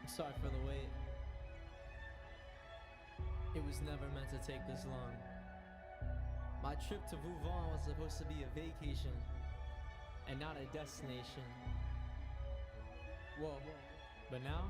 Sorry for the wait. It was never meant to take this long. My trip to Vouvon was supposed to be a vacation and not a destination. Whoa, but now,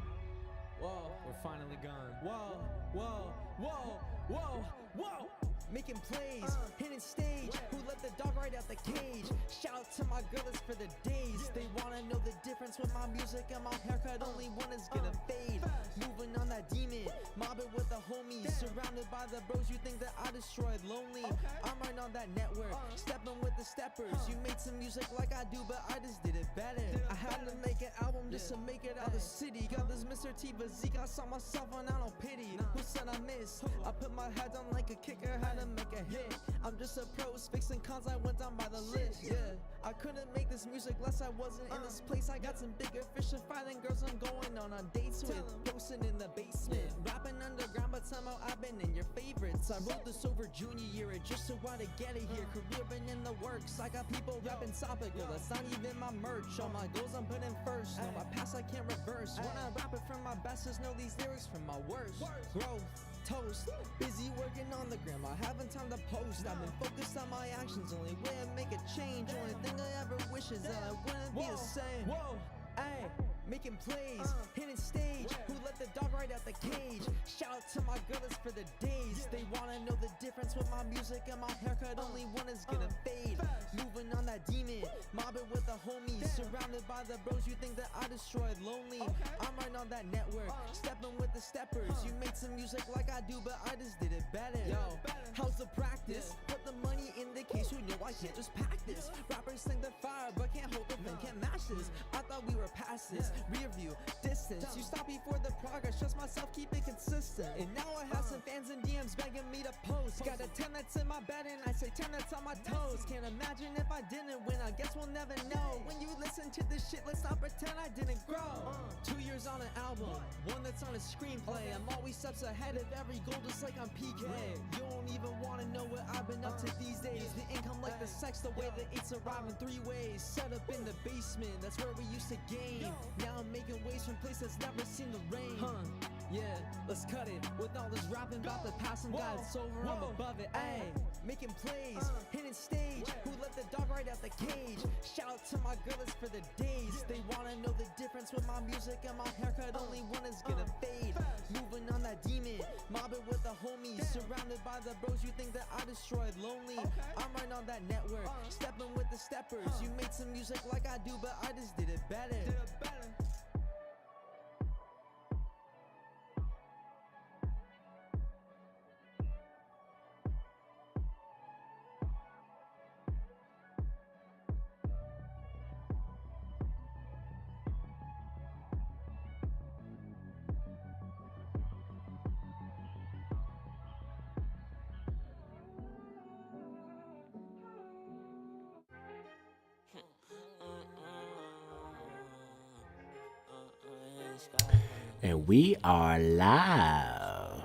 whoa, we're finally gone. Whoa, whoa, whoa, whoa, whoa. Making plays, hitting stage. Who let the dog right out the cage? Shout out to my girls for the days. They wanna know the difference with my music and my haircut. Only one is gonna fade. Moving on that demon, mobbing with the homies. Surrounded by the bros, you think that I destroyed. Lonely, I'm right on that network. Stepping with the steppers. You made some music like I do, but I just did it better. I had to make an album just to make it out the city. Got this Mr. T physique, I saw myself and I don't pity. Who said I missed? I put my head down like a kicker, had to make a hit. I'm just a pro, fixing cons, I went down by the list. Yeah, I couldn't make this music less I wasn't in this place. I got some bigger fish to fry than girls I'm going on dates with. Posting in the basement, rapping underground, but somehow I've been in your favorites. I wrote this over junior year, it just so I to get it here. Career been in the works, I got people rapping topical. That's not even my merch. All my goals I'm putting first. No, my past I can't reverse. When I rap it from my best, just know these lyrics from my worst. Growth, toast, busy working on the gram. I haven't time to post. I've been focused on my actions. Only way I make a change. Only thing I ever wish is that I wouldn't be the same. Whoa, ayy, making plays, hitting stage. Who let the dog right out the cage? Shout out to my girls for the days. They wanna know the difference with my music and my haircut. Only one is gonna fade. Moving on that demon, mobbing with the homies. Surrounded by the bros, you think that I destroyed. Lonely, I'm right on that network. Stepping with the steppers. You made some music like I do, but I just did it better. Yo, how's the practice? Put the money in the case, you know I can't just pack this. Rappers think they're fire, but can't hold the thing, can't match this. I thought we were past this. Rear view, distance. You stop before the progress, trust myself, keep it consistent. And now I have some fans and DMs begging me to post. Got a 10 that's in my bed and I say 10 that's on my toes. Can't imagine if I didn't win, I guess we'll never know. When you listen to this shit, let's not pretend I didn't grow. 2 years on an album, one that's on a screenplay. I'm always steps ahead of every goal just like I'm PK. You don't even wanna know what I've been up to these days. The income like the sex, the way the eats arrive in 3 ways. Set up in the basement, that's where we used to game. Now I'm making waves from places never seen the rain. Yeah, let's cut it. With all this rapping about the past and God, it's over, I'm above it. Ayy, making plays, hitting stage. Who let the dog right out the cage? Shout out to my girls for the days. They wanna know the difference with my music and my haircut. Only one is gonna fade. Moving on that demon, mobbing with the homies. Surrounded by the bros, you think that I destroyed. Lonely, I'm right on that network. Stepping with the steppers. You made some music like I do, but I just did it better. And we are live.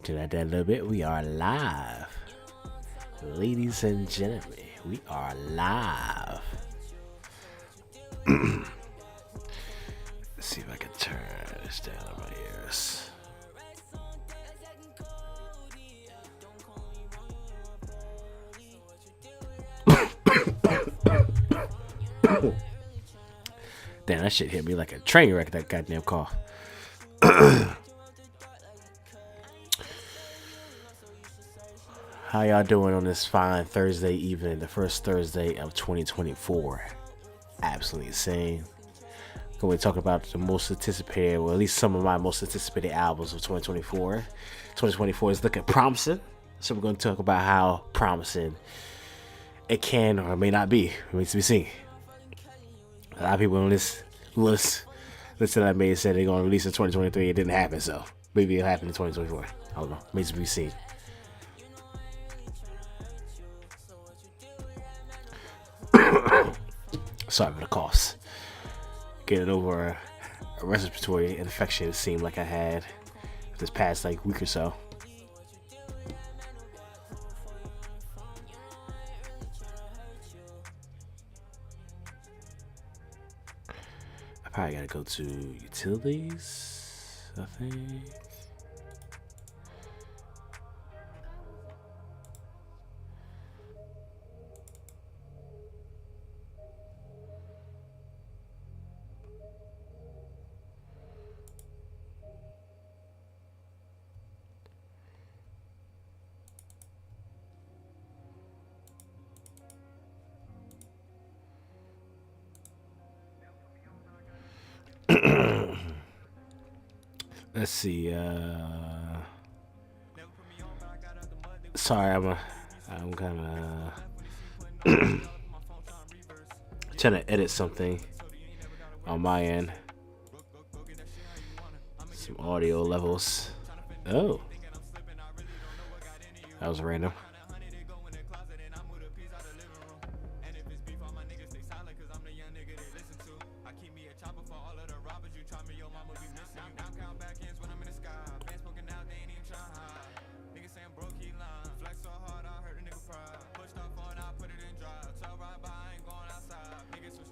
To that a little bit, we are live. Ladies and gentlemen, we are live. Let's see if I can turn this down in my ears. Damn, that shit hit me like a train wreck, that goddamn call. How y'all doing on this fine Thursday evening, the first Thursday of 2024? Absolutely insane. Going to talk about the most anticipated, or at least some of my most anticipated albums of 2024. 2024 is looking promising, so we're going to talk about how promising it can or may not be. Remains to be seen. A lot of people on this list that I made said they're going to release in 2023. It didn't happen, so maybe it'll happen in 2024. I don't know. Remains to be seen. Sorry for the coughs. Getting over a respiratory infection it seemed like I had this past week or so. Probably gotta go to utilities, I think. Let's see. Sorry, I'm kind of trying to edit something on my end. Some audio levels. Oh, that was random.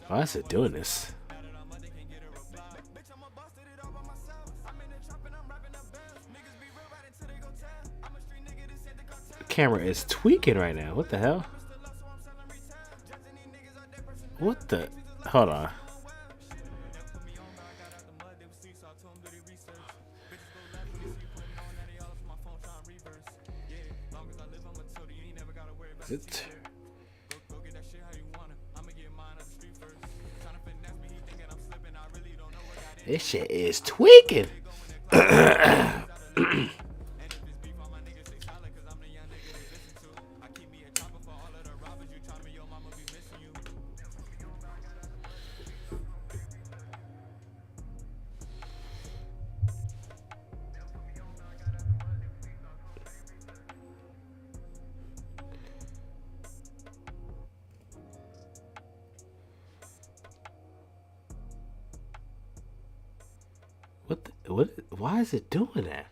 Why is it doing this? The camera is tweaking right now. What the hell? What the? Hold on. It. This shit is tweaking. What? Why is it doing that?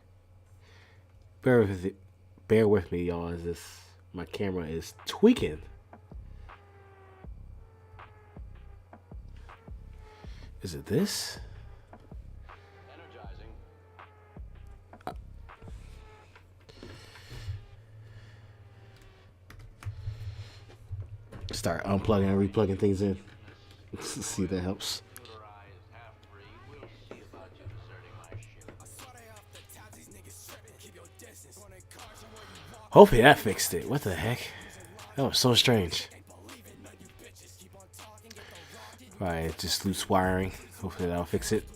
Bear with me, y'all. As my camera is tweaking. Is it this? Start unplugging and replugging things in. See if that helps. Hopefully that fixed it. What the heck? That was so strange. Alright, just loose wiring. Hopefully that'll fix it.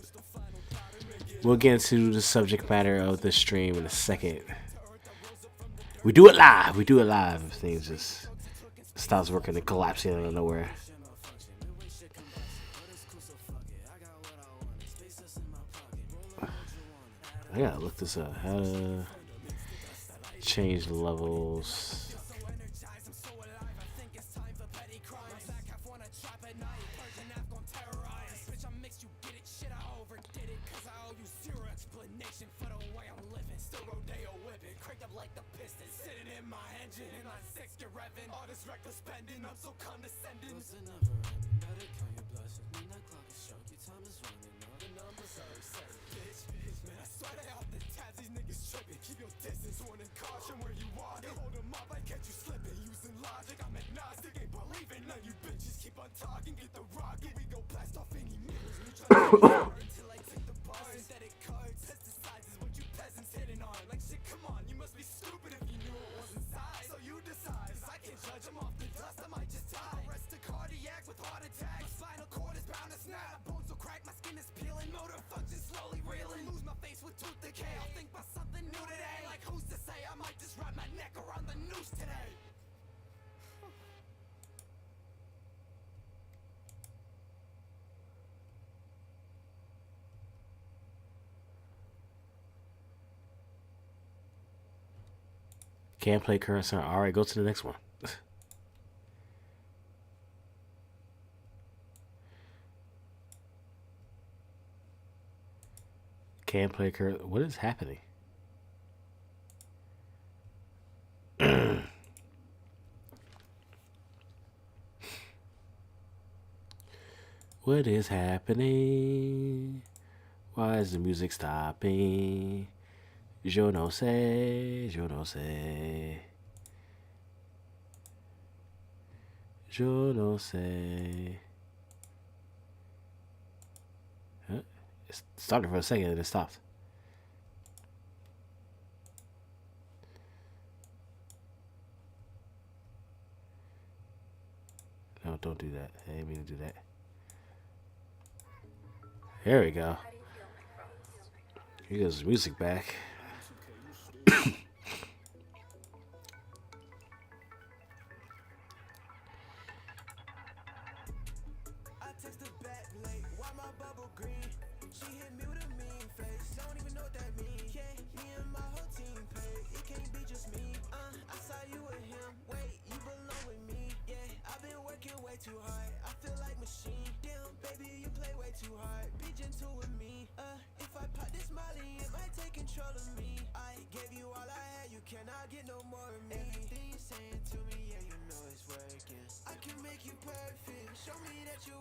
We'll get into the subject matter of the stream in a second. We do it live. We do it live. If things just stops working and collapsing out of nowhere. I gotta look this up. How to change levels. Can't play current song. All right, go to the next one. Can't play current. What is happening? What is happening? Why is the music stopping? Je ne sais, je ne sais. Je ne sais. Huh? It started for a second and it stopped. No, don't do that. I didn't mean to do that. There we go. Here goes the music back.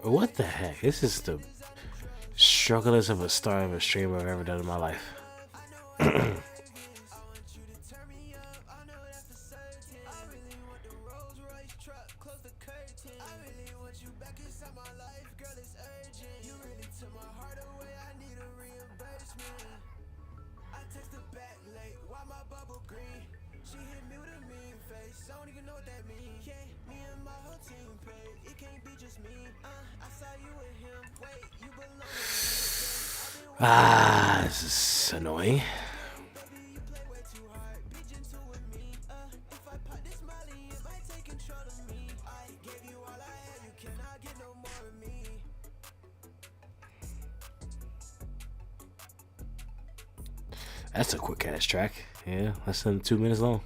What the heck? This is the strugglest of a start of a stream I've ever done in my life. This is annoying. That's a quick ass track. Yeah, less than 2 minutes long.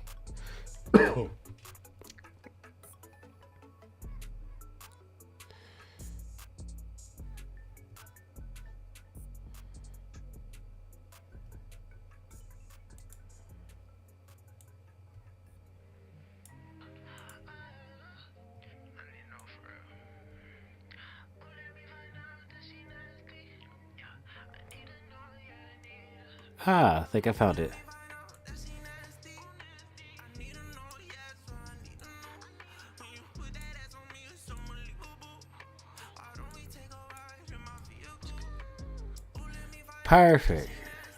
I think I found it. Perfect.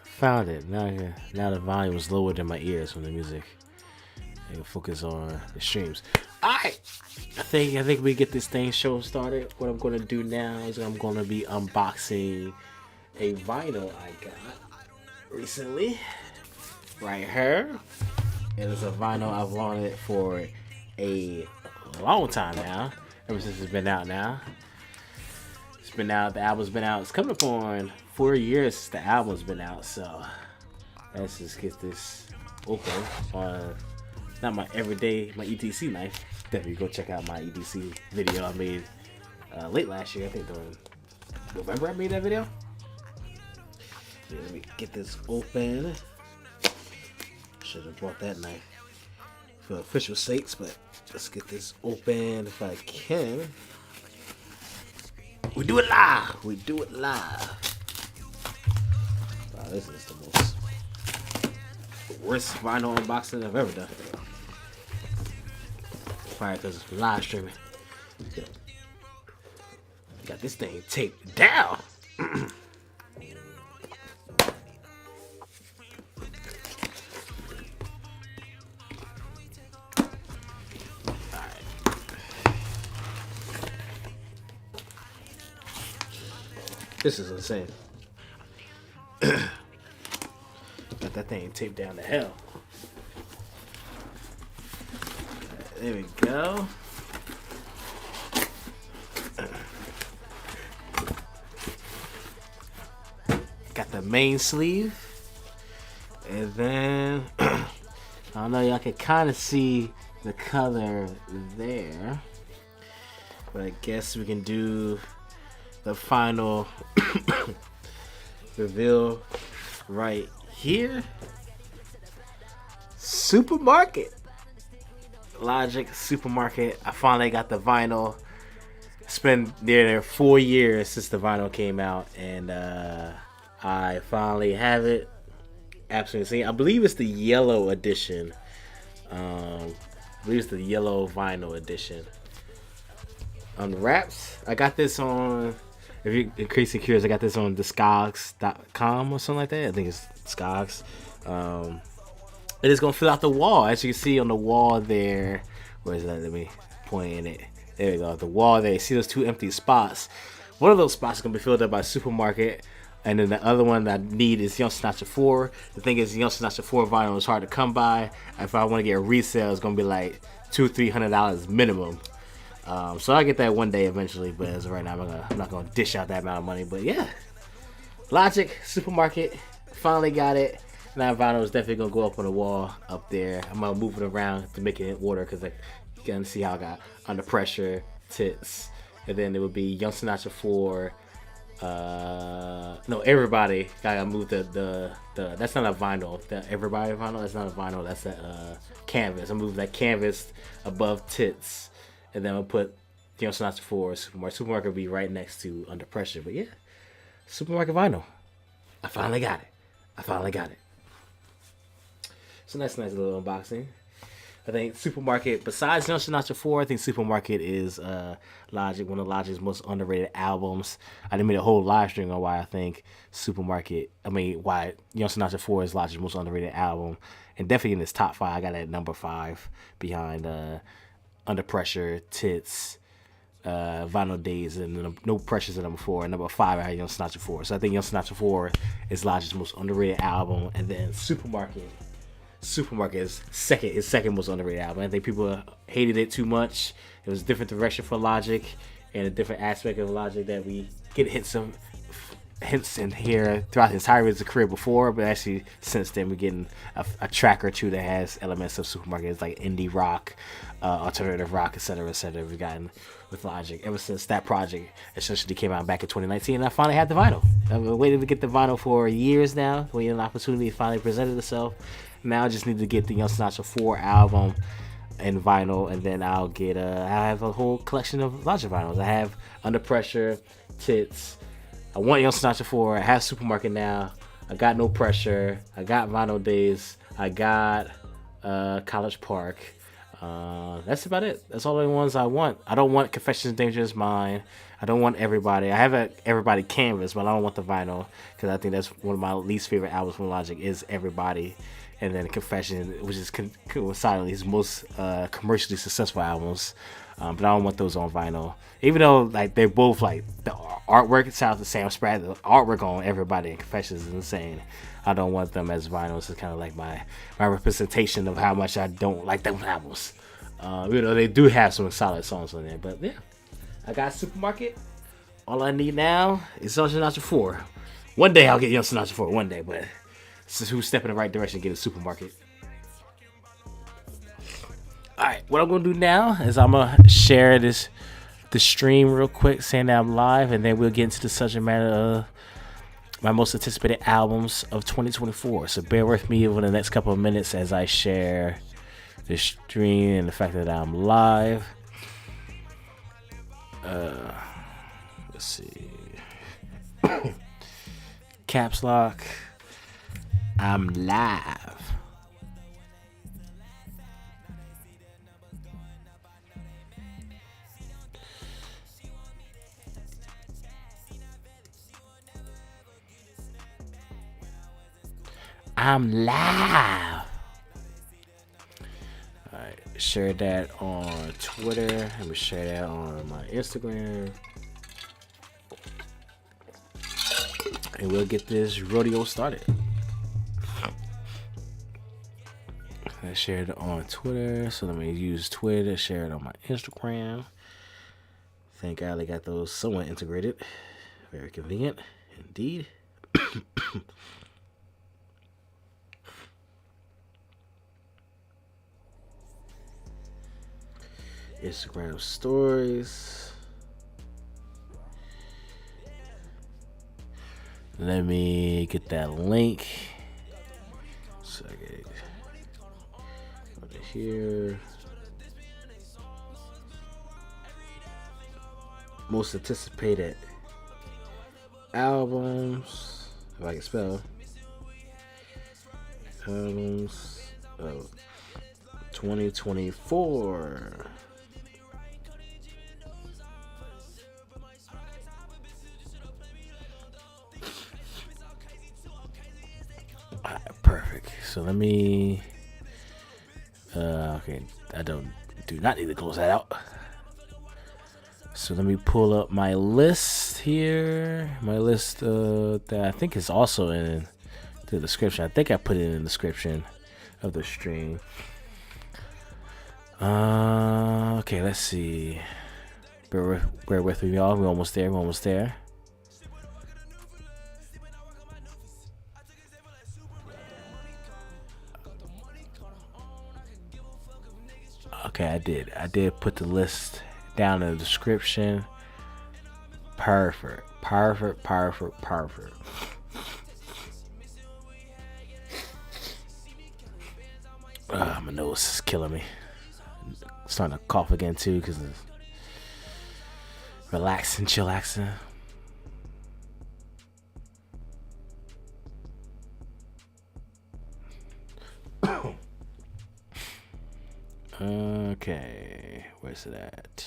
Found it. Now the volume is lower than my ears from the music. I can focus on the streams. Alright. I think we get this show started. What I'm gonna do now is I'm gonna be unboxing a vinyl I got recently, right here. It is a vinyl I've wanted for a long time now, ever since it's been out now. It's been out, the album's been out, it's coming up on 4 years since the album's been out, so let's just get this open on, not my everyday, my ETC knife. Definitely go check out my ETC video I made late last year, I think during November I made that video. Let me get this open. Should have brought that knife for official sakes, but let's get this open if I can. We do it live. We do it live. Wow, this is the worst vinyl unboxing I've ever done. Probably because it's live streaming. Got this thing taped down. This is insane. Got that thing taped down to hell. There we go. Got the main sleeve. And then, I don't know, y'all can kind of see the color there. But I guess we can do the final reveal right here. Supermarket. Logic Supermarket. I finally got the vinyl. It's been near 4 years since the vinyl came out, and I finally have it. Absolutely, I believe it's the yellow edition. I believe it's the yellow vinyl edition. On the wraps, I got this on. If you're increasingly curious, I got this on discogs.com or something like that. I think it's Discogs. It is gonna fill out the wall, as you can see on the wall there. Where is that? Let me point in it. There we go. The wall there. You see those two empty spots. One of those spots is gonna be filled up by Supermarket, and then the other one that I need is Young Sinatra 4. The thing is, Young Sinatra 4 vinyl is hard to come by. If I want to get a resale, it's gonna be like $200-300 minimum. So I'll get that one day eventually, but as of right now, I'm not gonna dish out that amount of money. But yeah, Logic, Supermarket, finally got it. Now vinyl is definitely gonna go up on the wall up there. I'm gonna move it around to make it in order, because like, you can see how I got Under Pressure, Tits, and then it would be Young Sinatra 4. No, Everybody. Gotta move the that's not a vinyl. The Everybody vinyl, that's not a vinyl. That's a canvas. I move that canvas above Tits, and then I'll put Young Sinatra 4, Supermarket. Supermarket will be right next to Under Pressure. But yeah, Supermarket vinyl. I finally got it. So that's a nice little unboxing. I think Supermarket, besides Young Sinatra 4, I think Supermarket is Logic, one of Logic's most underrated albums. I didn't make a whole live stream on why I think why Young Sinatra 4 is Logic's most underrated album. And definitely in this top 5, I got it at number 5 behind Under Pressure, Tits, Vinyl Days, and No Pressure's at number 4. And number 5, I had Young Sinatra 4. So I think Young Sinatra 4 is Logic's most underrated album. And then Supermarket is second most underrated album. I think people hated it too much. It was a different direction for Logic and a different aspect of Logic that we get hints in here throughout the entirety of his career before, but actually since then we're getting a track or two that has elements of Supermarket. It's like indie rock, alternative rock, etc. We've gotten with Logic ever since that project essentially came out back in 2019, and I finally had the vinyl. I've been waiting to get the vinyl for years now, waiting an opportunity finally presented itself. Now I just need to get the Young Sinatra 4 album in vinyl, and then I'll have a whole collection of Logic vinyls. I have Under Pressure, Tits. I want Young Sinatra 4. I have Supermarket now. I got No Pressure. I got Vinyl Days. I got College Park. That's about it. That's all the ones I want. I don't want Confessions of Dangerous Mind. I don't want Everybody. I have a Everybody canvas, but I don't want the vinyl, because I think that's one of my least favorite albums from Logic is Everybody. And then Confession, which is coincidentally his most commercially successful albums. But I don't want those on vinyl. Even though like they're both like the artwork, it sounds the same. The artwork on Everybody and Confessions is insane. I don't want them as vinyl. It's kind of like my representation of how much I don't like them albums. They do have some solid songs on there. But yeah, I got Supermarket. All I need now is Young Sinatra 4. One day I'll get Young Sinatra 4. One day, but this is who's stepping in the right direction to get a Supermarket. Alright, what I'm going to do now is I'm going to share the stream real quick, saying that I'm live, and then we'll get into the subject matter of my most anticipated albums of 2024. So bear with me over the next couple of minutes as I share the stream and the fact that I'm live. Let's see. Caps lock. I'm live. I'm live. Alright, share that on Twitter. I'm gonna share that on my Instagram. And we'll get this rodeo started. I shared it on Twitter, so let me use Twitter, share it on my Instagram. Thank God they got those somewhat integrated. Very convenient indeed. Instagram stories. Let me get that link. So I get over here. most anticipated albums, if I can spell, albums of 2024. Alright, perfect. So let me okay, I do not need to close that out. So let me pull up my list here. My list that I think is also in the description. I think I put it in the description of the stream. Okay, let's see. Bear with me, y'all. We're almost there. Okay, I did put the list down in the description. Perfect. My nose is killing me. Starting to cough again too because of chillaxing. Okay, where's it at?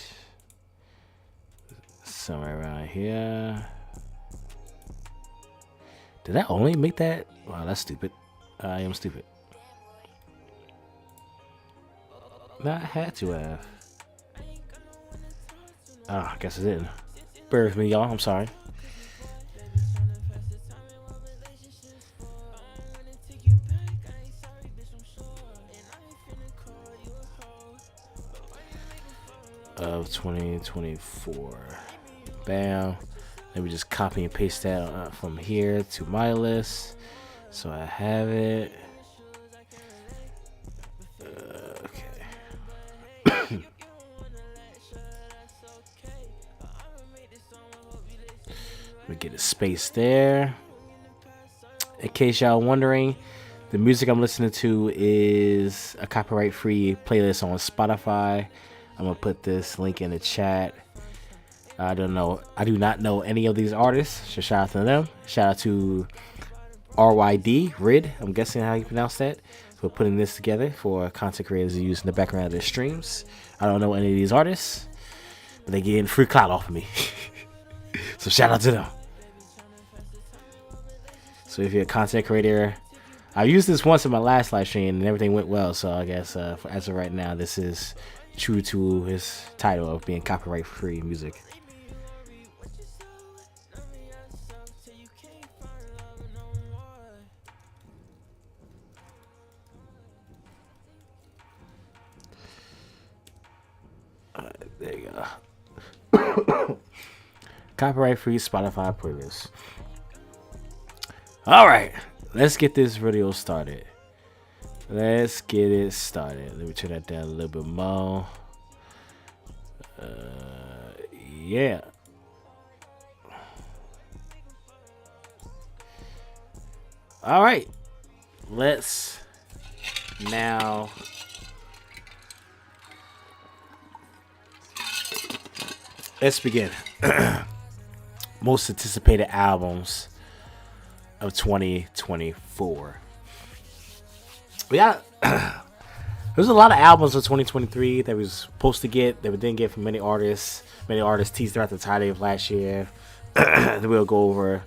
Somewhere around here. Did I only make that? Wow, that's stupid. I am stupid. No, I had to have. Oh, I guess I didn't. Bear with me, y'all. I'm sorry. Of 2024. Bam. Let me just copy and paste that from here to my list, so I have it. Okay. Let me get a space there. In case y'all wondering, the music I'm listening to is a copyright-free playlist on Spotify. I'm gonna put this link in the chat. I do not know any of these artists, so shout out to them. Shout out to RYD, I'm guessing how you pronounce that, for putting this together for content creators to use in the background of their streams. I don't know any of these artists, but they're getting free clout off of me. So shout out to them. So if you're a content creator, I used this once in my last live stream and everything went well, so I guess as of right now, this is true to his title of being copyright-free music. There you go. Copyright-free Spotify playlist. All right, let's get this video started. Let's get it started. Let me turn that down a little bit more. Yeah. All right. Let's begin. Most anticipated albums of 2024. Yeah, there's a lot of albums of 2023 that we was supposed to get that we didn't get from many artists. Many artists teased throughout the entirety of last year. We'll go over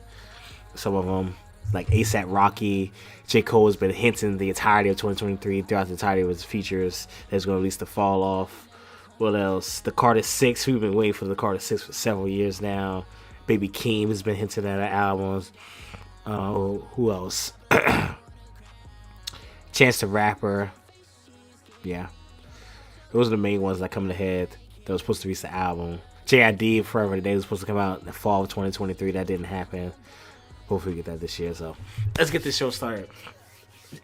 some of them, like ASAP Rocky. J. Cole has been hinting the entirety of 2023 throughout the entirety of his features that's going to release the fall off. What else? The Carter 6. We've been waiting for the Carter 6 for several years now. Baby Keem has been hinting at albums. Who else? Chance the Rapper. Yeah. Those are the main ones that come to head that was supposed to release the album. JID Forever Today was supposed to come out in the fall of 2023. That didn't happen. Hopefully we get that this year. So let's get this show started.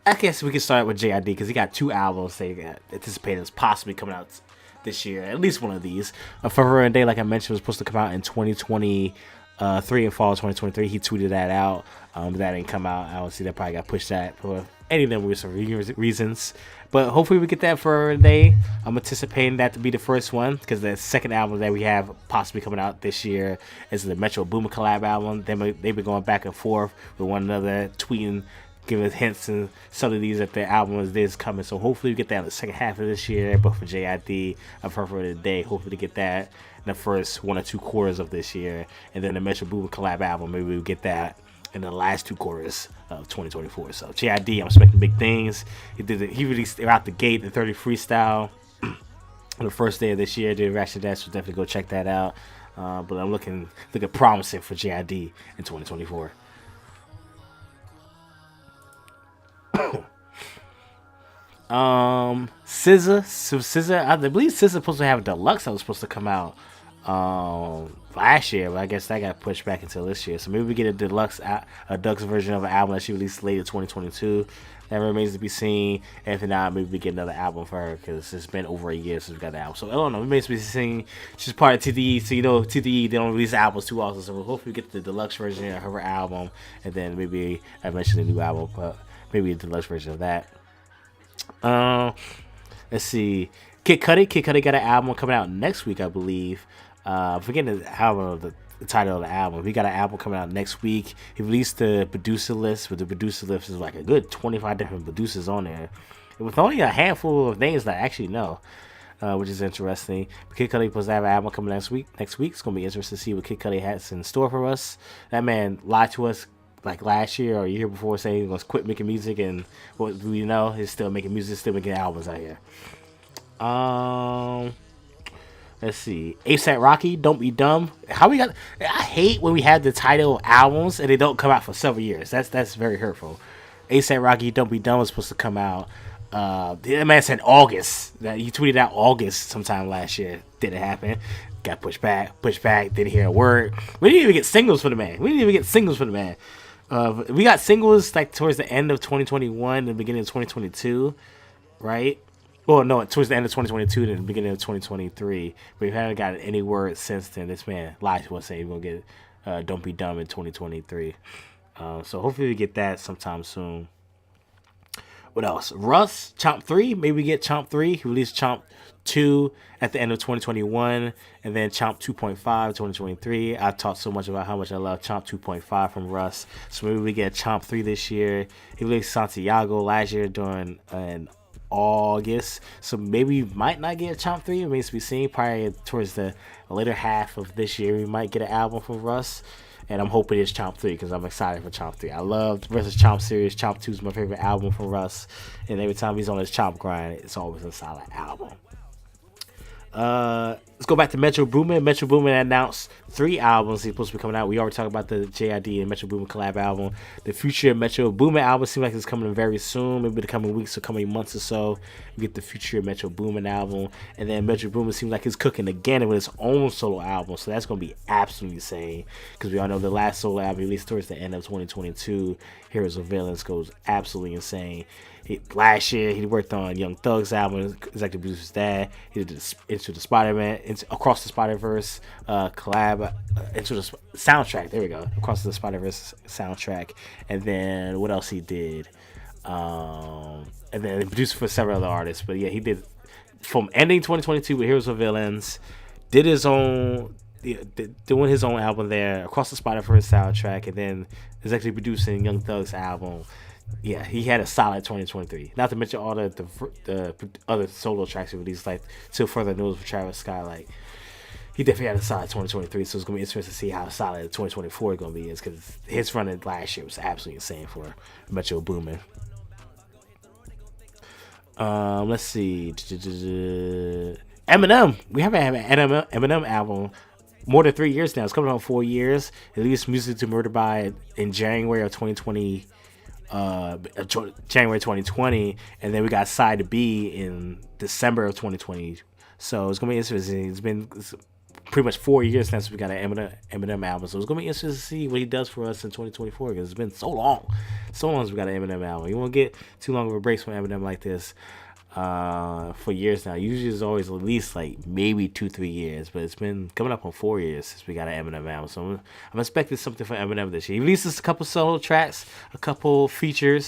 I guess we can start with JID because he got 2 albums that he got anticipated as possibly coming out this year. At least one of these. Forever Day, like I mentioned, was supposed to come out in 2023. 3 in fall 2023. He tweeted that out. That didn't come out. I don't see that probably got pushed that for any number of reasons. But hopefully we get that for a day. I'm anticipating that to be the first one because the second album that we have possibly coming out this year is the Metro Boomin collab album. They've been going back and forth with one another, tweeting, giving hints and subtleties that the album is coming. So hopefully we get that in the second half of this year. But for JID, I've heard for today, hopefully to get that in the first 1 or 2 quarters of this year. And then the Metro Boomin collab album, maybe we'll get that in the last 2 quarters of 2024. So JID, I'm expecting big things. He released out the gate the 30 freestyle on the first day of this year. Did reaction to that, so definitely go check that out. But I'm looking promising for JID in 2024. SZA, I believe SZA supposed to have a deluxe that was supposed to come out last year, but I guess that got pushed back until this year. So maybe we get a deluxe version of an album that she released late in 2022. That remains to be seen. And if not, maybe we get another album for her because it's been over a year since we got the album. So I don't know. It remains to be seen. She's part of TDE, so you know TDE, they don't release albums too often. So we'll hopefully get the deluxe version of her album, and then maybe eventually a new album, but maybe a deluxe version of that. Let's see. Kid Cudi got an album coming out next week, I believe. I'm forgetting the title of the album. He got an album coming out next week. He released the producer list, but the producer list is like a good 25 different producers on there, with only a handful of names that I actually know, which is interesting. But Kid Cudi supposed to have an album coming next week. It's gonna be interesting to see what Kid Cudi has in store for us. That man lied to us like last year or a year before, saying he was gonna quit making music, and what we know, he's still making music, still making albums out here. Let's see. ASAP Rocky, Don't Be Dumb. I hate when we have the title albums and they don't come out for several years. That's very hurtful. ASAP Rocky, Don't Be Dumb was supposed to come out. That man said August. That he tweeted out August sometime last year. Didn't happen. Got pushed back. Didn't hear a word. We didn't even get singles for the man. We got singles like towards the end of 2021 and the beginning of 2022, right? Well, no, towards the end of 2022 and the beginning of 2023. But we haven't gotten any word since then. This man lied to us saying he's going to get Don't Be Dumb in 2023. So hopefully we get that sometime soon. What else? Russ, Chomp 3. Maybe we get Chomp 3. He released Chomp 2 at the end of 2021. And then Chomp 2.5 2023. I talked so much about how much I love Chomp 2.5 from Russ. So maybe we get Chomp 3 this year. He released Santiago last year during an August, so maybe we might not get a Chomp 3. It remains to be seen. Probably towards the later half of this year we might get an album from Russ, and I'm hoping it's Chomp 3 because I'm excited for Chomp 3. I love the Versus Chomp series. Chomp 2 is my favorite album from Russ, and every time he's on his Chomp grind, it's always a solid album. Let's go back to Metro Boomin. Metro Boomin announced 3 albums he's supposed to be coming out. We already talked about the JID and Metro Boomin collab album. The future Metro Boomin album seems like it's coming very soon, maybe the coming weeks or coming months or so. We get the future Metro Boomin album, and then Metro Boomin seems like he's cooking again with his own solo album, so that's going to be absolutely insane, because we all know the last solo album released towards the end of 2022, Heroes of Villains, goes absolutely insane. Last year, he worked on Young Thug's album, executive producer's dad. He did Into the Spider-Man, Across the Spider-Verse collab, Into the soundtrack. There we go, Across the Spider-Verse soundtrack. And then what else he did? And then he produced for several other artists. But yeah, he did from ending 2022 with Heroes of Villains. Did his own, doing his own album there, Across the Spider-Verse soundtrack, and then executive producing Young Thug's album. Yeah, he had a solid 2023. Not to mention all the other solo tracks he released, like Till Further Notice for Travis Scott. Like, he definitely had a solid 2023. So it's gonna be interesting to see how solid 2024 is gonna be, because his run last year was absolutely insane for Metro Boomin. Let's see. Eminem. We haven't had an Eminem album more than 3 years now. It's coming on 4 years. He released Music to Murder By in January of 2020. January 2020, and then we got Side B in December of 2020. So it's gonna be interesting. It's been pretty much 4 years since we got an Eminem album, so it's gonna be interesting to see what he does for us in 2024, because it's been so long since we got an Eminem album. You won't get too long of a break from Eminem like this. for years now. Usually it's always at least like maybe 2-3 years, but it's been coming up on 4 years since we got an Eminem album. So I'm expecting something from Eminem this year. He releases a couple solo tracks, a couple feature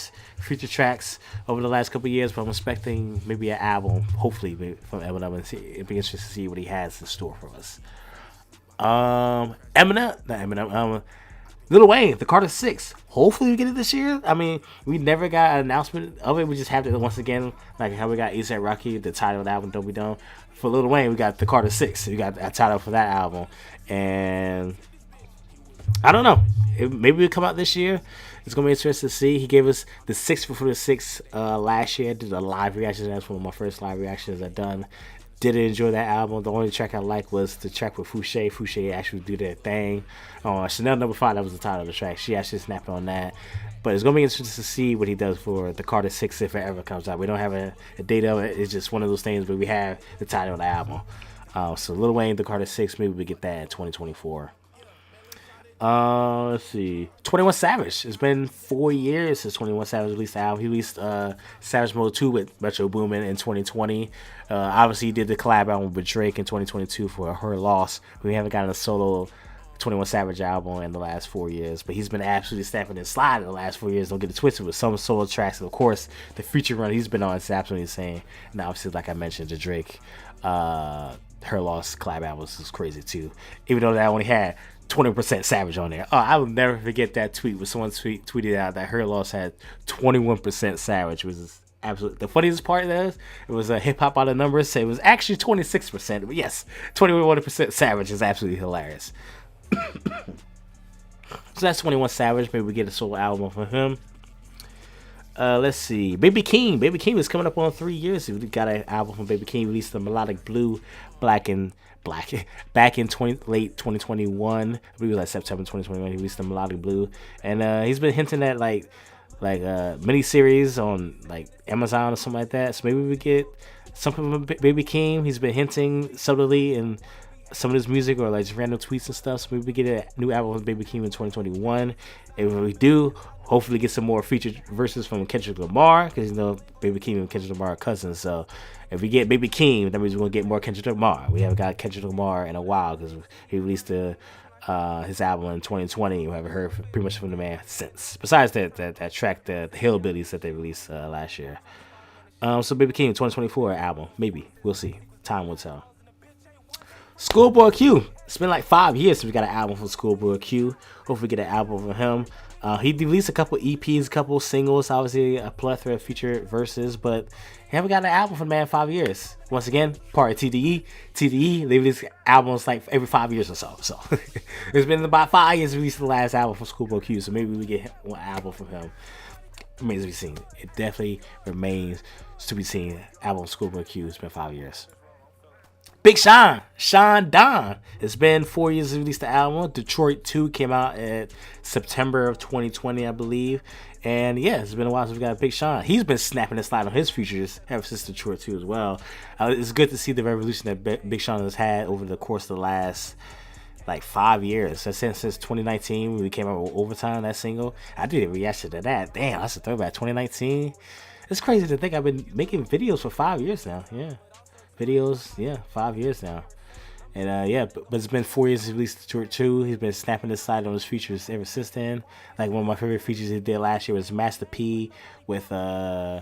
tracks over the last couple years, but I'm expecting maybe an album, hopefully from Eminem, and it'd be interesting to see what he has in store for us. Lil Wayne, the Carter 6. Hopefully we get it this year. I mean, we never got an announcement of it. We just have to, once again, like how we got A$AP Rocky, the title of the album, Don't Be Dumb. For Lil Wayne, we got the Carter 6. We got a title for that album. And I don't know. Maybe it'll come out this year. It's going to be interesting to see. He gave us the 6 for the 6 last year. Did a live reaction. That's one of my first live reactions I've done. Did enjoy that album. The only track I liked was the track with Fouché. Fouché actually do their thing. Chanel No. 5, that was the title of the track. She actually snapped on that. But it's going to be interesting to see what he does for the Carter 6 if it ever comes out. We don't have a date of it. It's just one of those things where we have the title of the album. So Lil Wayne, the Carter 6, maybe we get that in 2024. Let's see. 21 Savage. It's been 4 years since 21 Savage released the album. He released Savage Mode 2 with Metro Boomin in 2020. Obviously, he did the collab album with Drake in 2022 for Her Loss. We haven't gotten a solo 21 Savage album in the last 4 years, but he's been absolutely snapping and sliding the last 4 years. Don't get it twisted with some solo tracks. And of course, the feature run he's been on is absolutely insane. And obviously, like I mentioned, the Drake Her Loss collab album was crazy too. Even though that only had 20% Savage on there. I will never forget that tweet when someone tweeted out that Her Loss had 21% Savage, which is absolutely the funniest part of this. It was a hip hop out of numbers, so it was actually 26%. But yes, 21% Savage is absolutely hilarious. So that's 21 Savage. Maybe we get a solo album from him. Let's see. Baby Keem. Baby Keem is coming up on 3 years. We got an album from Baby Keem. Released the Melodic Blue back in late 2021. I believe it was like September 2021. He released the Melodic Blue, and he's been hinting at like mini series on like Amazon or something like that. So maybe we get something from Baby Keem. He's been hinting subtly in some of his music or like just random tweets and stuff. So maybe we get a new album from Baby Keem in 2021. If we do, hopefully get some more featured verses from Kendrick Lamar, because you know Baby Keem and Kendrick Lamar are cousins. So if we get Baby Keem, that means we're gonna get more Kendrick Lamar. We haven't got Kendrick Lamar in a while because he released his album in 2020. We haven't heard pretty much from the man since. Besides that track, the Hillbillies that they released last year. So Baby Keem 2024 album, maybe we'll see. Time will tell. ScHoolboy Q. It's been like 5 years since we got an album from ScHoolboy Q. Hopefully we get an album from him. He released a couple EPs, a couple singles, obviously a plethora of featured verses, but he haven't got an album from the man in 5 years. Once again, part of TDE. TDE, they release albums like every 5 years or so. So it's been about 5 years since we released the last album from ScHoolboy Q, so maybe we get one album from him. Remains to be seen. It definitely remains to be seen. Album ScHoolboy Q. It's been 5 years. Big Sean Don. It's been 4 years since he released the album. Detroit 2 came out in September of 2020, I believe. And yeah, it's been a while since we got Big Sean. He's been snapping and sliding on his features ever since Detroit 2 as well. It's good to see the revolution that Big Sean has had over the course of the last like 5 years. Since 2019 when we came out with Overtime, that single. I did a reaction to that. Damn, that's a throwback. 2019. It's crazy to think I've been making videos for 5 years now. Yeah. Videos, 5 years now. And but it's been 4 years since he released Detroit 2. He's been snapping his side on his features ever since then. Like one of my favorite features he did last year was Master P with Kanatra?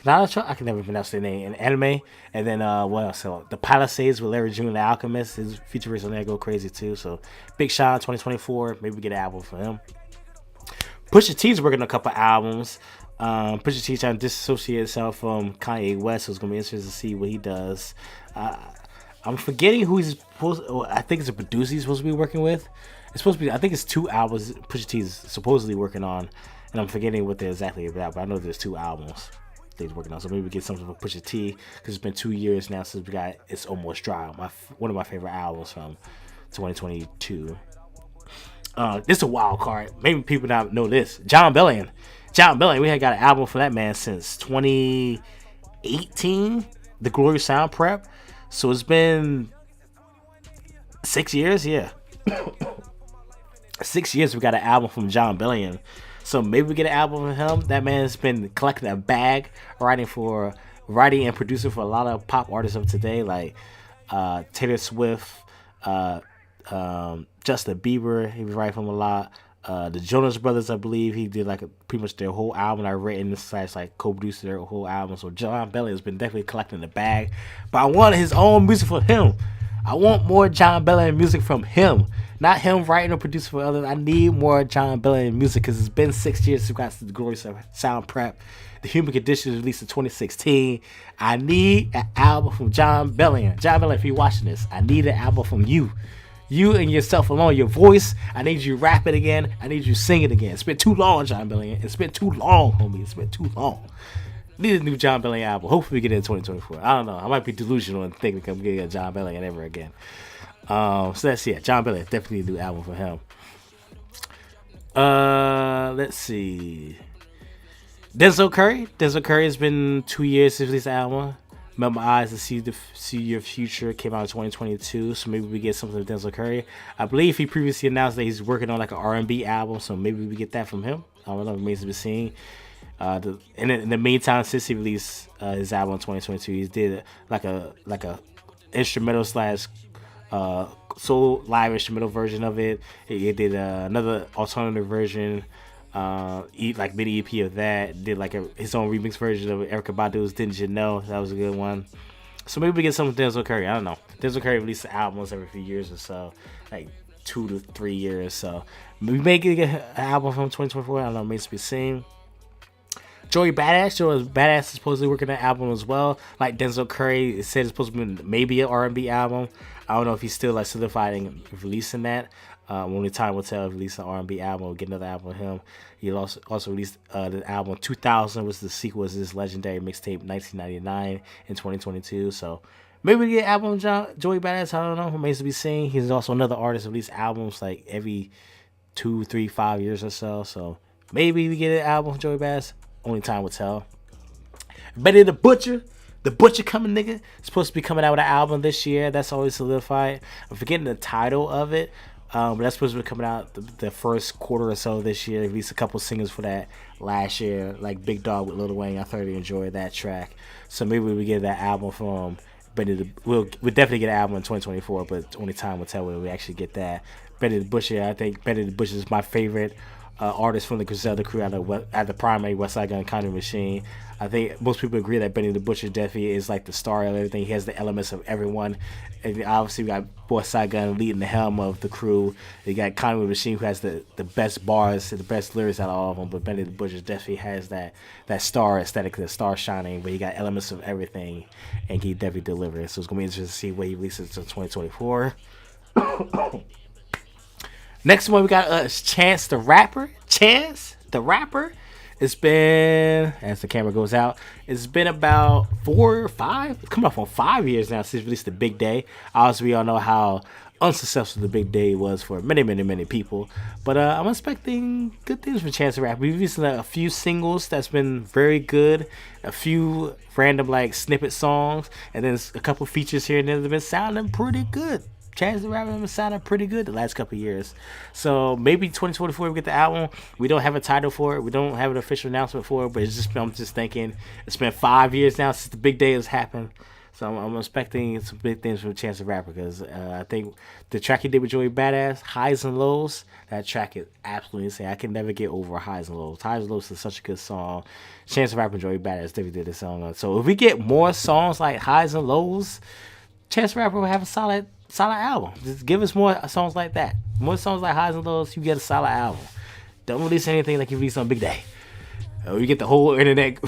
I can never pronounce their name. In anime. And then what else? So the Palisades with Larry June the Alchemist. His feature verse on there go crazy too. So Big Sean 2024. Maybe we get an album from him. Pusha T's working on a couple albums. Pusha T trying to disassociate himself from Kanye West, so it's gonna be interesting to see what he does. I'm forgetting who he's supposed. I think it's a producer he's supposed to be working with. It's supposed to be. I think it's 2 albums Pusha T is supposedly working on, and I'm forgetting what they're exactly about. But I know there's 2 albums that he's working on. So maybe we get something from Pusha T because it's been 2 years now since we got It's Almost Dry. One of my favorite albums from 2022. This is a wild card. Maybe people not know this. Jon Bellion. We had got an album for that man since 2018, The Glorious Sound Prep. So it's been 6 years, 6 years we got an album from Jon Bellion. So maybe we get an album from him. That man's been collecting a bag, writing and producing for a lot of pop artists of today, like Taylor Swift, Justin Bieber. He was writing from a lot. The Jonas Brothers, I believe, he did like pretty much their whole album. I written / like co-produced their whole album. So Jon Bellion has been definitely collecting the bag. But I want his own music for him. I want more Jon Bellion music from him. Not him writing or producing for others. I need more Jon Bellion music because it's been 6 years since we got the glorious Sound Prep. The Human Condition was released in 2016. I need an album from Jon Bellion. Jon Bellion, if you're watching this, I need an album from you. You and yourself alone, your voice. I need you rap it again. I need you sing it again. It's been too long, Jon Bellion. It's been too long, homie. It's been too long. Need a new Jon Bellion album. Hopefully we get it in 2024. I don't know. I might be delusional and think I'm getting a Jon Bellion ever again. So that's it. Jon Bellion, definitely a new album for him. Let's see. Denzel Curry. Denzel Curry has been 2 years since this album. Melt My Eyes to See Your Future came out in 2022, so maybe we get something from Denzel Curry. I believe he previously announced that he's working on like an R&B album, so maybe we get that from him. I don't know. It remains to be seen. In the meantime, since he released his album in 2022, he did like a instrumental / soul live instrumental version of it. He did another alternative version. Like mini EP of that. Did like his own remix version of Erykah Badu's "Didn't You Know." That was a good one. So maybe we get something from Denzel Curry. I don't know. Denzel Curry releases albums every few years or so, like 2 to 3 years. So we may get an album from 2024. I don't know. Remains to be seen. Joey Badass is supposedly working on an album as well. Like Denzel Curry, it said it's supposed to be maybe an R&B album. I don't know if he's still like solidifying releasing that. Only time will tell if he release an R&B album or get another album with him. He also released the album 2000, which is the sequel to this legendary mixtape 1999 in 2022. So maybe we get an album with Joey Badass. I don't know. Remains to be seen. He's also another artist who releases albums like every 2, 3, 5 years or so. So maybe we get an album with Joey Badass. Only time will tell. Benny the Butcher. The Butcher coming, nigga. Supposed to be coming out with an album this year. That's always solidified. I'm forgetting the title of it. But that's supposed to be coming out the first quarter or so this year. Released a couple singles for that last year, like Big Dog with Lil Wayne. I thoroughly enjoyed that track. So maybe we get that album from Benny. We'll definitely get an album in 2024, but only time will tell when we actually get that. Benny the Butcher. I think Benny the Butcher is my favorite artist from the Griselda crew at the primary Westside Gun Country Machine. I think most people agree that Benny the Butcher definitely is like the star of everything. He has the elements of everyone. And obviously we got Westside Gun leading the helm of the crew. You got Country Machine who has the best bars, the best lyrics out of all of them. But Benny the Butcher definitely has that star aesthetic, the star shining, but he got elements of everything, and he definitely delivers. So it's gonna be interesting to see what he releases in 2024. Next one we got Chance the Rapper. Chance the Rapper. It's been, as the camera goes out, it's been about 4 or 5, it's coming up on 5 years now since he released The Big Day. Obviously, we all know how unsuccessful The Big Day was for many people. But I'm expecting good things from Chance the Rapper. We've released a few singles that's been very good, a few random like snippet songs, and then a couple features here and there that have been sounding pretty good. Chance the Rapper has sounded pretty good the last couple of years. So maybe 2024 we get the album. We don't have a title for it. We don't have an official announcement for it. But I'm just thinking it's been 5 years now since The Big Day has happened. So I'm expecting some big things from Chance the Rapper because I think the track he did with Joey Badass, Highs and Lows, that track is absolutely insane. I can never get over Highs and Lows. Highs and Lows is such a good song. Chance the Rapper and Joey Badass definitely did this song. So if we get more songs like Highs and Lows, Chance the Rapper will have a solid album. Just give us more songs like that. More songs like Highs and Lows, you get a solid album. Don't release anything like you release on Big Day. You get the whole internet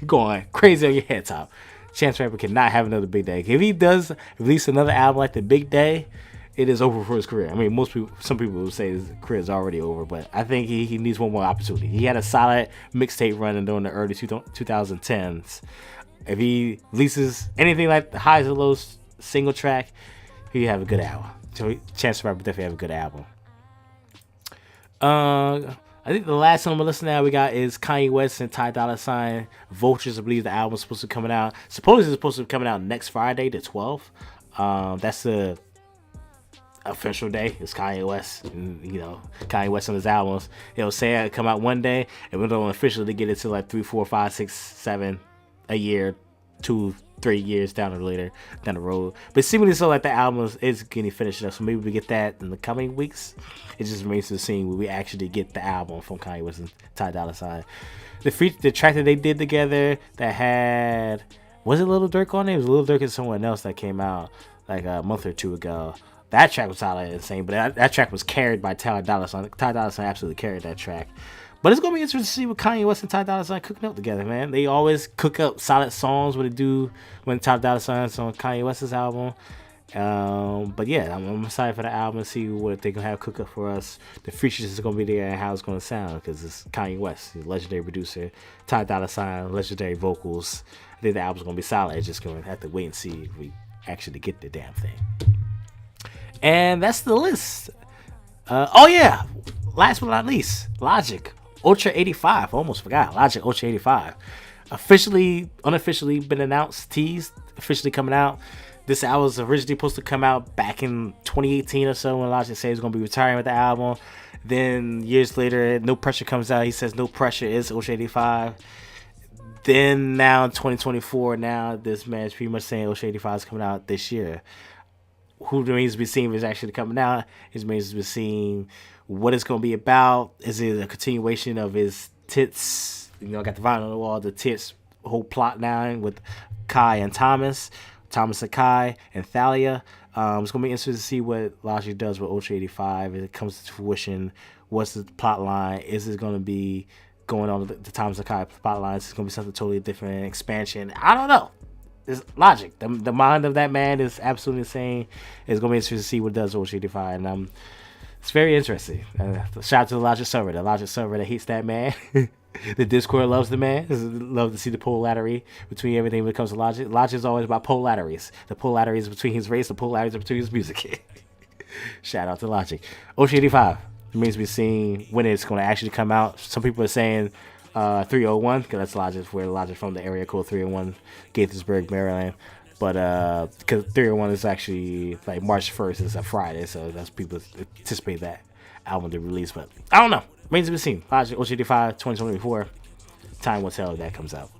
going crazy on your head top. Chance the Rapper cannot have another Big Day. If he does release another album like the Big Day, it is over for his career. I mean, some people will say his career is already over, but I think he needs one more opportunity. He had a solid mixtape running during the early 2010s. If he releases anything like the Highs and Lows single track, he have a good album. So Chance the Rapper definitely have a good album. I think the last song I'm listening to we got is Kanye West and Ty Dolla $ign. Vultures, I believe the album's supposed to be coming out. Supposedly it's supposed to be coming out next Friday, the 12th. That's the official day is Kanye West. And, you know, Kanye West on his albums. He'll say it come out one day, and we don't officially get it to like 3, 4, 5, 6, 7 a year, 2, 3 years down the road. But seemingly so, like the album is getting finished up, so maybe we get that in the coming weeks. It just remains to be seen when we actually get the album from Kanye West and Ty Dolla $ign. The track that they did together that had, was it Lil Durk on it? It was Lil Durk and someone else that came out like a month or two ago. That track was totally insane, but that track was carried by Ty Dolla $ign. Ty Dolla $ign absolutely carried that track. But it's going to be interesting to see what Kanye West and Ty Dolla $ign cooking up together, man. They always cook up solid songs, what they do when Ty Dolla $ign's on Kanye West's album. But yeah, I'm excited for the album and see what they're going to have cook up for us. The features is going to be there and how it's going to sound, because it's Kanye West, the legendary producer. Ty Dolla $ign, legendary vocals. I think the album's going to be solid. It's just going to have to wait and see if we actually get the damn thing. And that's the list. Oh yeah, last but not least, Logic Ultra 85. Almost forgot. Logic Ultra 85. Unofficially been announced, teased, officially coming out. This album was originally supposed to come out back in 2018 or so when Logic said he was going to be retiring with the album. Then years later, No Pressure comes out. He says No Pressure is Ultra 85. Then now in 2024, now this man's pretty much saying Ultra 85 is coming out this year. Who remains to be seen is actually coming out. It remains to be seen what it's going to be about. Is it a continuation of his Tits? You know, I got the vinyl on the wall, the Tits whole plot now with Kai and Thomas and Kai and Thalia. It's going to be interesting to see what Logic does with Ultra 85. If it comes to fruition, what's the plot line? Is it going to be going on the Thomas and Kai plot lines? It's going to be something totally different, expansion. I don't know. It's Logic. The mind of that man is absolutely insane. It's going to be interesting to see what it does with Ultra 85. And it's very interesting. Shout out to the Logic server that hates that man. The Discord loves the man. Love to see the polarity between everything when it comes to Logic. Logic is always about polarities. The polarities between his race, the polarities between his music. Shout out to Logic. Ultra 85 remains to be seen when it's going to actually come out. Some people are saying 301, because that's Logic, where Logic from the area code 301, Gaithersburg, Maryland. But because 301 is actually like March 1st, is a Friday, so that's people anticipate that album to release. But I don't know. Remains to be seen. Logic Ultra 85 2024. Time will tell if that comes out.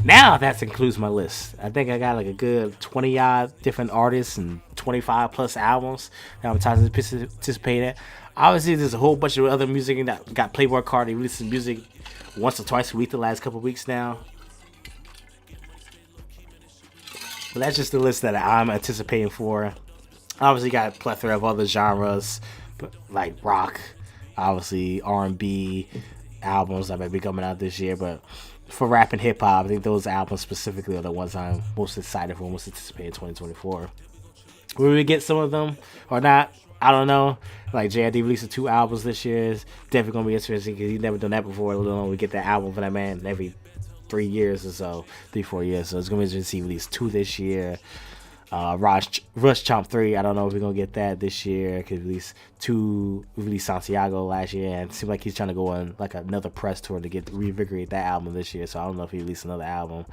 Now that concludes my list. I think I got like a good 20 odd different artists and 25 plus albums that I'm trying to participate in. Obviously, there's a whole bunch of other music that got Playboy Cardi releasing music once or twice a week the last couple of weeks now. But that's just the list that I'm anticipating for. Obviously, got a plethora of other genres like rock, obviously R&B albums that might be coming out this year. But for rap and hip hop, I think those albums specifically are the ones I'm most excited for, most anticipated in 2024. Will we get some of them or not? I don't know. Like JID releasing 2 albums this year is definitely gonna be interesting because he's never done that before. Let alone we get that album for that man every 3 years or so, 3-4 years. So it's gonna be interesting to see release 2 this year. Russ Chomp 3, I don't know if we're gonna get that this year. Cause release 2, we released Santiago last year, and it seems like he's trying to go on like another press tour to reinvigorate that album this year. So I don't know if he released another album.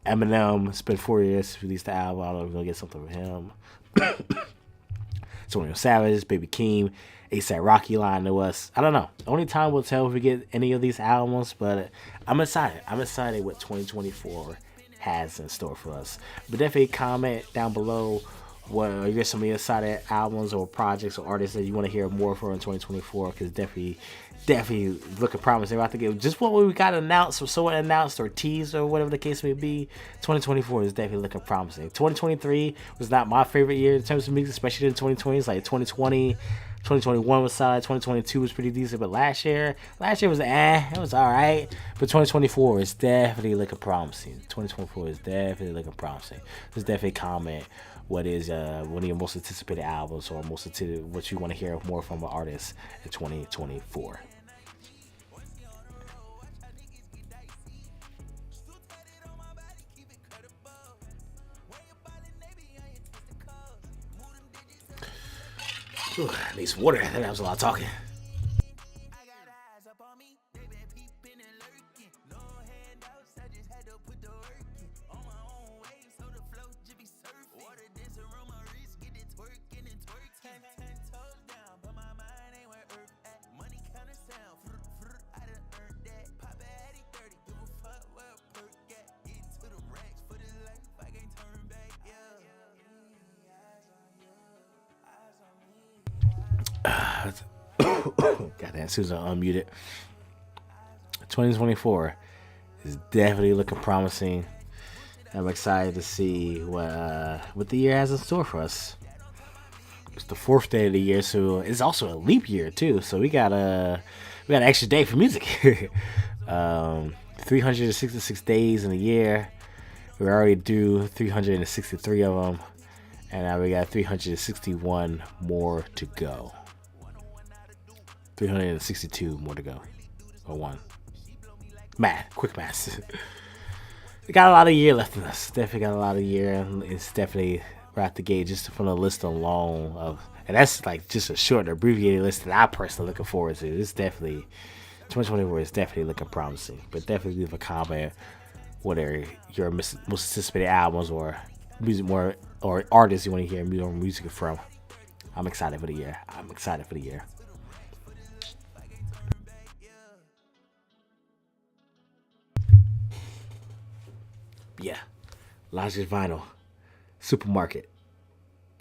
Eminem, it's been 4 years to release the album. I don't know if we're gonna get something from him. 21 Savage, Baby Keem, ASAP Rocky lying to us. I don't know. Only time will tell if we get any of these albums, but I'm excited. I'm excited what 2024 has in store for us. But definitely comment down below what are your some of your excited albums or projects or artists that you want to hear more for in 2024, because definitely looking promising. About to get just what we got announced or someone announced or teased or whatever the case may be. 2024 is definitely looking promising. 2023 was not my favorite year in terms of music, especially in 2020. It's like 2020, 2021 was solid. 2022 was pretty decent, but last year was it was all right. But 2024 is definitely looking promising. 2024 is definitely looking promising. Just definitely comment what is one of your most anticipated albums or what you want to hear more from an artist in 2024. Ooh, I need some water. That was a lot of talking. Goddamn, Susan unmuted. 2024 is definitely looking promising. I'm excited to see what the year has in store for us. It's the 4th day of the year, so it's also a leap year too. So we got an extra day for music. 366 days in a year. We already do 363 of them, and now we got 361 more to go. 362 more to go, or one. Quick math. We got a lot of year left in us. Definitely got a lot of year. It's definitely right out the gate just from the list alone and that's like just a short, abbreviated list that I personally looking forward to. It's definitely 2024 is definitely looking promising. But definitely leave a comment whether your most anticipated albums or music or artists you want to hear more music from. I'm excited for the year. Yeah, Logic Vinyl, Supermarket.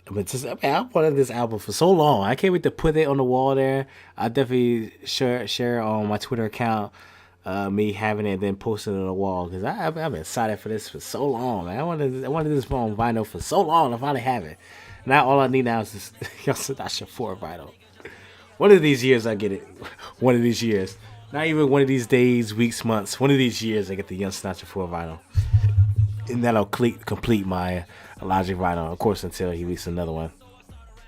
I wanted this album for so long. I can't wait to put it on the wall there. I definitely share on my Twitter account me having it and then posting it on the wall because I've been excited for this for so long. Man. I wanted this on vinyl for so long. I finally have it. Now all I need now is this Sinatra 4 vinyl. One of these years I get it. One of these years. Not even one of these days, weeks, months. One of these years I get the Young Sinatra 4 vinyl. And that'll complete my Logic Vinyl, of course, until he releases another one.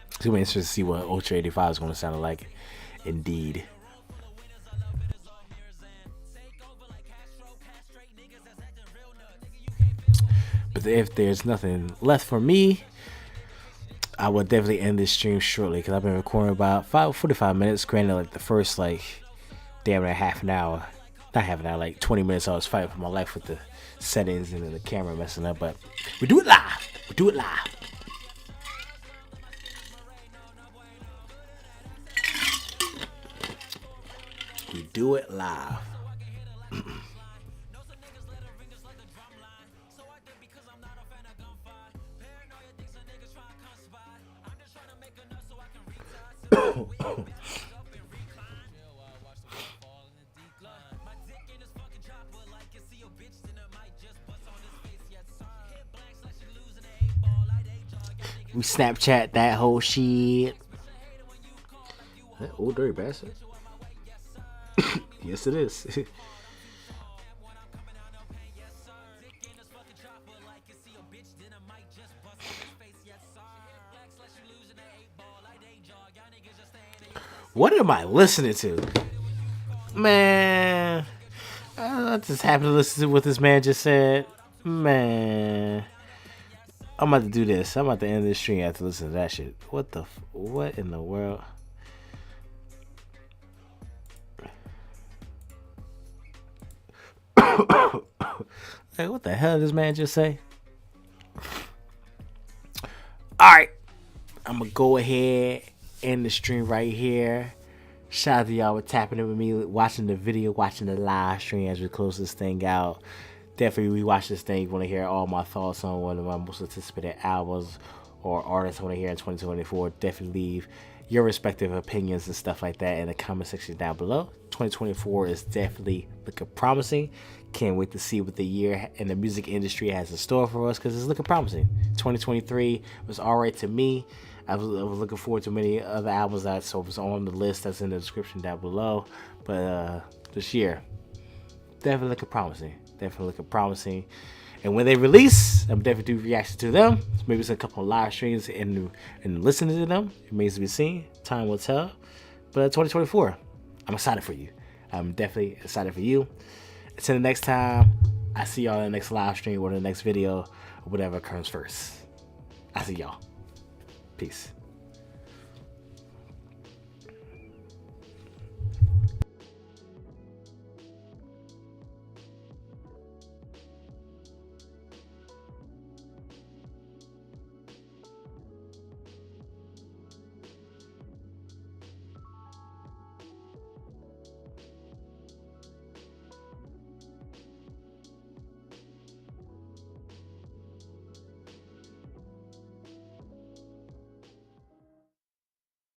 It's going to be interesting to see what Ultra 85 is going to sound like. Indeed. But if there's nothing left for me, I will definitely end this stream shortly because I've been recording about 45 minutes. Granted, like the first damn near half an hour, not half an hour, like 20 minutes I was fighting for my life with the settings and the camera messing up, but we do it live. We do it live. We do it live. We Snapchat that whole shit. That old dirty bastard. Yes, it is. What am I listening to? Man, I just happened to listen to what this man just said. Man, I'm about to do this. I'm about to end this stream after listening to that shit. What in the world? Hey, what the hell did this man just say? Alright, I'm gonna go ahead end the stream right here. Shout out to y'all for tapping in with me, watching the video, watching the live stream as we close this thing out. Definitely rewatch this thing. You want to hear all my thoughts on one of my most anticipated albums or artists I want to hear in 2024. Definitely leave your respective opinions and stuff like that in the comment section down below. 2024 is definitely looking promising. Can't wait to see what the year in the music industry has in store for us because it's looking promising. 2023 was alright to me. I was looking forward to many other albums that was on the list that's in the description down below. But this year, definitely looking promising. And when they release, I'm definitely doing reactions to them. Maybe it's a couple of live streams and listening to them. It remains to be seen. Time will tell. But 2024, I'm excited for you. I'm definitely excited for you. Until the next time, I see y'all in the next live stream or the next video or whatever comes first. I see y'all. Peace.